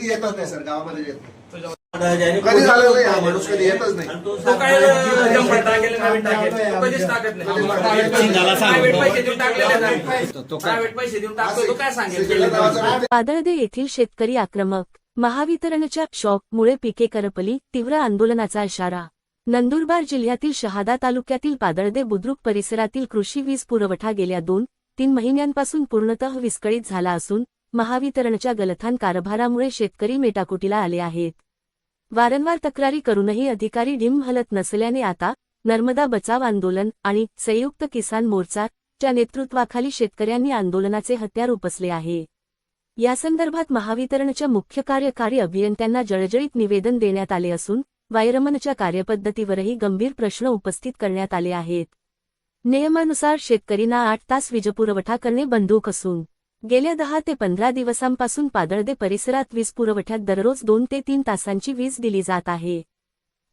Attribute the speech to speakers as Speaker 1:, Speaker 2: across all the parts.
Speaker 1: व्यक्ती येतात नाही सर, गावामध्ये येत नाही.
Speaker 2: कधी
Speaker 1: कधी झालेलं नाही, हा माणूस कधी येतच नाही.
Speaker 3: तो काय जंपर टाकेल नवीन टाकेल तो कधीच टाकत नाही. प्रायव्हेट पैसे देऊन टाकलेले नाही. प्रायव्हेट पैसे देऊन टाकतो तो काय सांगेल.
Speaker 4: पादळदे येथील शेतकरी आक्रमक, महावितरणच्या शॉकमुळे पिके करपली, तीव्र आंदोलनाचा इशारा. नंदुरबार जिल्ह्यातील शहादा तालुक्यातील पादळदे बुद्रुक परिसरातील कृषी वीज पुरवठा गेल्या 2-3 महिन्यांपासून पूर्णतः विस्कळीत झाला असून महावितरणच्या गलथान कारभारामुळे शेतकरी मेटाकुटीला आले आहेत. वारंवार तक्रारी करूनही अधिकारी ढिम्म हलत नसल्याने आता नर्मदा बचाव आंदोलन आणि संयुक्त किसान मोर्चाच्या नेतृत्वाखाली शेतकऱ्यांनी आंदोलनाचे हत्यार उपसले आहे. यासंदर्भात महावितरणच्या मुख्य कार्यकारी अभियंत्यांना जळजळीत निवेदन देण्यात आले असून वायरमनच्या कार्यपद्धतीवरही गंभीर प्रश्न उपस्थित करण्यात आले आहेत. नियमानुसार शेतकरींना 8 तास वीजपुरवठा करणे बंधूक असून गेल्या 10 ते 15 दिवसांपासून पादळदे परिसरात वीज पुरवठ्यात दररोज 2 ते 3 तासांची वीज दिली जात आहे.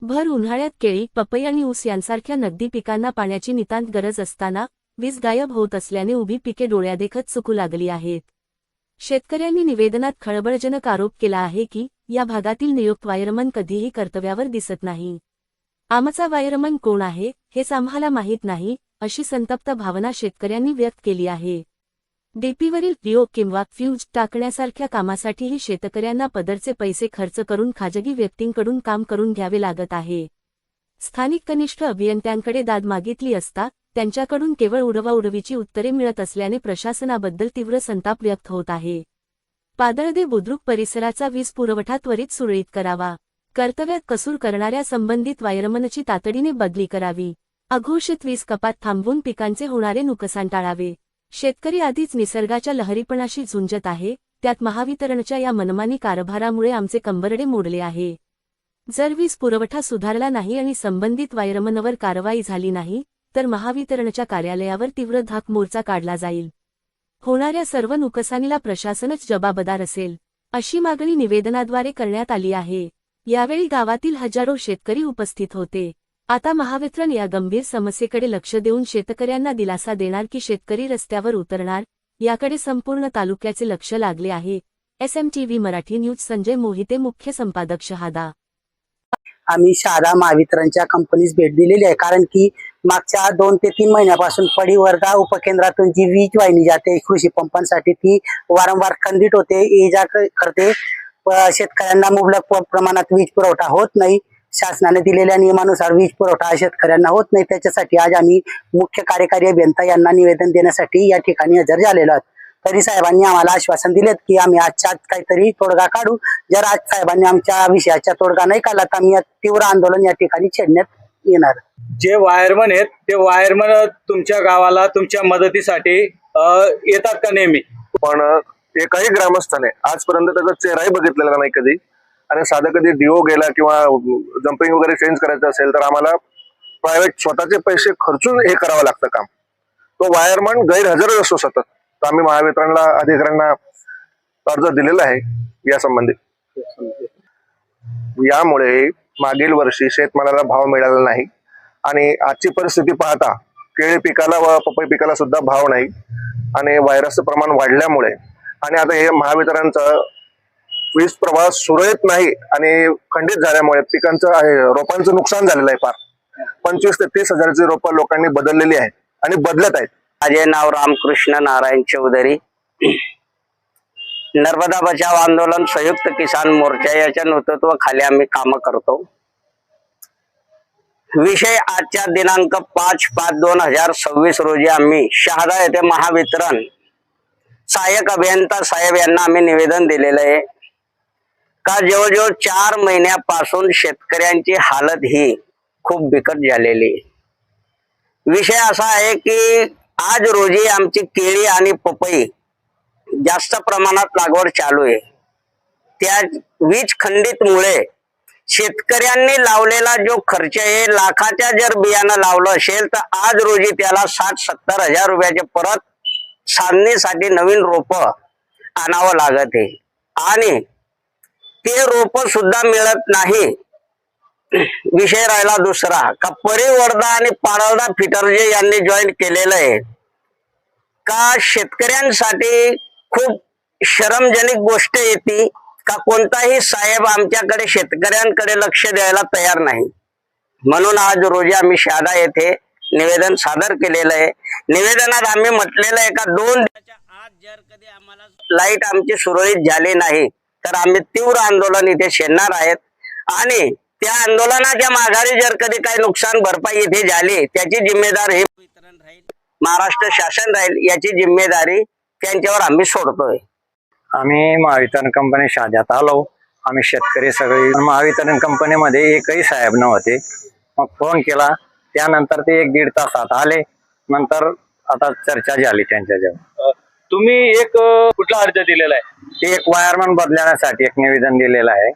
Speaker 4: भर उन्हाळ्यात केळी, पपई आणि ऊस यांसारख्या नगदी पिकांना पाण्याची नितांत गरज असताना वीज गायब होत असल्याने उभी पिके डोळ्यादेखत सुकू लागली आहेत. शेतकऱ्यांनी निवेदनात खळबळजनक आरोप केला आहे की या भागातील नियुक्त वायरमन कधीही कर्तव्यावर दिसत नाही. आमचा वायरमन कोण आहे हेच आम्हाला माहीत नाही, अशी संतप्त भावना शेतकऱ्यांनी व्यक्त केली आहे. डीपीवरील रिओ किंवा फ्यूज टाकण्यासारख्या कामासाठीही शेतकऱ्यांना पदरचे पैसे खर्च करून खाजगी व्यक्तींकडून काम करून घ्यावे लागत आहे. स्थानिक कनिष्ठ अभियंत्यांकडे दाद मागितली असता त्यांच्याकडून केवळ उडवाउडवीची उत्तरे मिळत असल्याने प्रशासनाबद्दल तीव्र संताप व्यक्त होत आहे. पादळदे बुद्रुक परिसराचा वीज पुरवठा त्वरित सुरळीत करावा. कर्तव्यात कसूर करणाऱ्या संबंधित वायरमनची तातडीने बदली करावी. अघोषित वीज कपात थांबवून पिकांचे होणारे नुकसान टाळावे. शेतकरी आधीच निसर्गाच्या लहरीपणाशी झुंजत आहे, त्यात महावितरणच्या या मनमानी कारभारामुळे आमचे कंबरडे मोडले आहे. जर वीज पुरवठा सुधारला नाही आणि संबंधित वायरमनवर कारवाई झाली नाही तर महावितरणच्या कार्यालयावर तीव्र धाक मोर्चा काढला जाईल. होणाऱ्या सर्व नुकसानीला प्रशासनच जबाबदार असेल, अशी मागणी निवेदनाद्वारे करण्यात आली आहे. यावेळी गावातील हजारो शेतकरी उपस्थित होते. आता महावितरण या गंभीर समस्येकडे लक्ष देऊन शेतकऱ्यांना दिलासा देणार की शेतकरी रस्त्यावर उतरणार, याकडे संपूर्ण तालुक्याचे लक्ष लागले आहे. SMTV मराठी न्यूज संजय मोहिते, मुख्य संपादक, शहादा.
Speaker 5: आम्ही शहादा महावितरणच्या कंपनीस भेट दिलेली आहे, कारण की मागच्या 2 ते 3 महिन्यापासून पडीवर्धा उपकेंद्रातून जी वीज वाहिनी जाते कृषी पंपांसाठी ती वारंवार खंडित होते, ये जा करते. शेतकऱ्यांना मुबलक प्रमाणात वीज पुरवठा होत नाही. शासनाने दिलेल्या नियमानुसार वीज पुरवठा शेतकऱ्यांना होत नाही. त्याच्यासाठी आज आम्ही मुख्य कार्यकारी अभियंता यांना निवेदन देण्यासाठी या ठिकाणी हजर झालेलो आहोत. तरी साहेबांनी आम्हाला आश्वासन दिलेत की आम्ही आजच्या आज काहीतरी तोडगा काढू. जर आज साहेबांनी आमच्या विषयाचा तोडगा नाही काढला तर आम्ही तीव्र आंदोलन या ठिकाणी छेडण्यात येणार.
Speaker 6: जे वायरमन आहेत ते वायरमन तुमच्या गावाला तुमच्या मदतीसाठी येतात का नेहमी?
Speaker 2: पण एकही ग्रामस्थाने आजपर्यंत त्याचा चेहराही बघितलेला नाही कधी. आणि साधं कधी डीओ गेला किंवा जम्पिंग वगैरे चेंज करायचं असेल तर आम्हाला प्रायव्हेट स्वतःचे पैसे खर्चून हे करावं लागतं काम. तो वायरमन गैरहजरच असतो सतत. तर आम्ही महावितरणला अधिकाऱ्यांना अर्ज दिलेला आहे या संबंधी. यामुळे मागील वर्षी शेतमालाला भाव मिळाला नाही आणि आजची परिस्थिती पाहता केळी पिकाला व पपई पिकाला सुद्धा भाव नाही आणि व्हायरसचं प्रमाण वाढल्यामुळे आणि आता हे महावितरणचं वीज प्रवाह सुरळीत नाही आणि खंडित झाल्यामुळे पिकांचं रोपांचं नुकसान झालेलं आहे. फार 25 ते 30 हजाराची रोपं लोकांनी बदललेली आहेत आणि बदलत आहेत.
Speaker 5: माझे नाव रामकृष्ण नारायण चौधरी. नर्मदा बचाव आंदोलन संयुक्त किसान मोर्चा याच्या नेतृत्वाखाली आम्ही काम करतो. विषय आजच्या दिनांक 5/5/2026 रोजी आम्ही शहादा येथे महावितरण सहाय्यक अभियंता साहेब यांना आम्ही निवेदन दिलेलं आहे का जवळजवळ 4 महिन्यापासून शेतकऱ्यांची हालत ही खूप बिकट झालेली. विषय असा आहे की आज रोजी आमची केळी आणि पपई जास्त प्रमाणात लागवड चालू आहे. त्या वीज खंडितमुळे शेतकऱ्यांनी लावलेला जो खर्च आहे, लाखाच्या जर बियाणं लावलं असेल तर आज रोजी त्याला 60-70 हजार रुपयाचे परत साधणीसाठी नवीन रोप आणावं लागत आहे आणि ते रोप सुद्धा मिळत नाही. विषय राहिला दुसरा का परिवर्धा आणि पाडळदा फिटर जे यांनी जॉईन केलेलं आहे का शेतकऱ्यांसाठी खूप शरमजनक गोष्ट येते का कोणताही साहेब आमच्याकडे शेतकऱ्यांकडे लक्ष द्यायला तयार नाही. म्हणून आज रोजी आम्ही शहादा येथे निवेदन सादर केलेलं आहे. निवेदनात आम्ही म्हटलेलं आहे का 2 दिवसाच्या आत जर कधी आम्हाला लाईट आमची सुरळीत झाली नाही तर आम्ही तीव्र आंदोलन इथे छेडणार आहेत. आणि त्या आंदोलनाच्या माघारी जर कधी काही नुकसान भरपाई इथे झाली त्याची जिम्मेदार हे वितरण राहील, महाराष्ट्र शासन राहील. याची जिम्मेदारी त्यांच्यावर आम्ही सोडतोय.
Speaker 7: आम्ही महावितरण कंपनी शहाद्यात आलो. आम्ही शेतकरी सगळे महावितरण कंपनीमध्ये एकही साहेब नव्हते. मग फोन केला, त्यानंतर ते 1-1.5 तासात आले. नंतर आता चर्चा झाली त्यांच्याजवळ.
Speaker 6: तुम्ही एक कुठला अर्ज दिलेला आहे?
Speaker 7: ते एक वायरमन बदलण्यासाठी एक निवेदन दिलेलं आहे.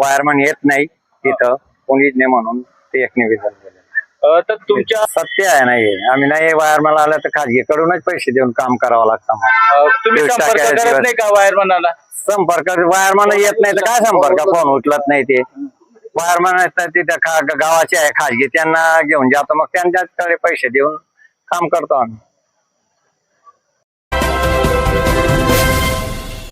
Speaker 7: वायरमन येत नाही तिथं कोणीच नाही म्हणून ते एक निवेदन दिलेलं आहे.
Speaker 6: तर तुमच्या
Speaker 7: सत्य आहे नाही, आम्ही नाही वायरमन आलं तर खाजगीकडूनच पैसे देऊन काम करावं लागतं आम्हाला.
Speaker 6: तुम्ही संपर्क करत नाही का वायरमनाला?
Speaker 7: संपर्क वायरमन येत नाही तर काय संपर्क, फोन उचलत नाही ते. वायरमन तिथे गावाचे आहे खाजगी, त्यांना घेऊन जातो, मग त्यांच्याकडे पैसे देऊन काम करतो आम्ही.